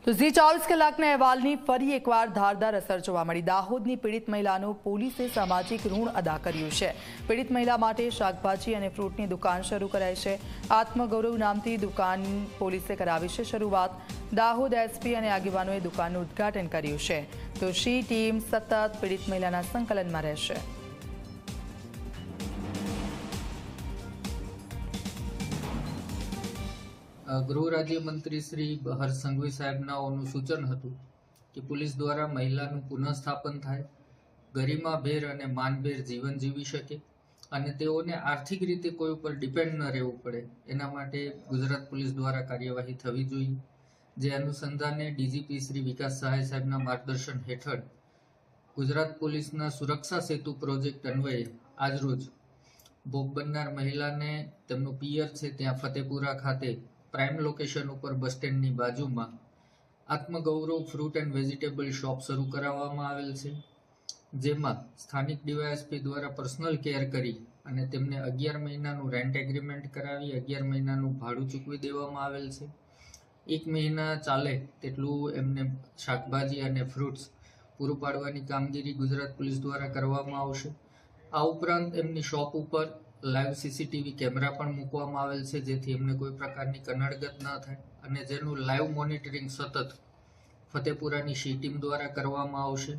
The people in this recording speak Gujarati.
તો ઝી 24 કલાકના અહેવાલની ફરી એકવાર ધારદાર અસર જોવા મળી। દાહોદની પીડિત મહિલાનું પોલીસે સામાજિક ઋણ અદા કર્યું છે। પીડિત મહિલા માટે શાકભાજી અને ફ્રૂટની દુકાન શરૂ કરાઈ છે। આત્મગૌરવ નામથી દુકાન પોલીસે કરાવી છે શરૂઆત। દાહોદ એસપી અને આગેવાનોએ દુકાનનું ઉદ્ઘાટન કર્યું છે। તો શી ટીમ સતત પીડિત મહિલાના સંકલનમાં રહેશે। ગૃહ રાજ્ય મંત્રી શ્રી હર્ષ સંઘવી સાહેબનાઓનું સૂચન હતું કે પોલીસ દ્વારા મહિલાનું પુનઃસ્થાપન થાય, ગરિમાભેર અને માનભેર જીવન જીવી શકે અને તેઓને આર્થિક રીતે કોઈ ઉપર ડિપેન્ડ ન રહેવું પડે, એના માટે ગુજરાત પોલીસ દ્વારા કાર્યવાહી થવી જોઈએ। જે અનુસંધાને ડીજીપી શ્રી વિકાસ સહાય સાહેબના માર્ગદર્શન હેઠળ ગુજરાત પોલીસના સુરક્ષા સેતુ પ્રોજેક્ટ અન્વયે આજરોજ ભોગ બનનાર મહિલાને તેમનું પિયર છે ત્યાં ફતેપુરા ખાતે પ્રાઇમ લોકેશન ઉપર બસ સ્ટેન્ડની બાજુમાં Atmagaurav fruit and vegetable shop શરૂ કરાવવામાં આવેલ છે। જેમાં સ્થાનિક ડીવાયએસપી દ્વારા પર્સનલ કેર કરી અને તેમને 11 મહિનાનું રેન્ટ એગ્રીમેન્ટ કરાવી 11 મહિનાનું ભાડું ચૂકવી દેવામાં આવેલ છે। 1 મહિના ચાલે તેટલું એમને શાકભાજી અને ફ્રૂટ્સ પૂરું પાડવાની કામગીરી ગુજરાત પોલીસ દ્વારા કરવામાં આવશે। આ ઉપરાંત એમની શોપ ઉપર લાઈવ સીસીટીવી કેમેરા પણ મૂકવામાં આવેલ છે, જેથી એમને કોઈ પ્રકારની કનડગત ન થાય અને જેનું લાઈવ મોનિટરિંગ સતત ફતેપુરાની શી ટીમ દ્વારા કરવામાં આવશે।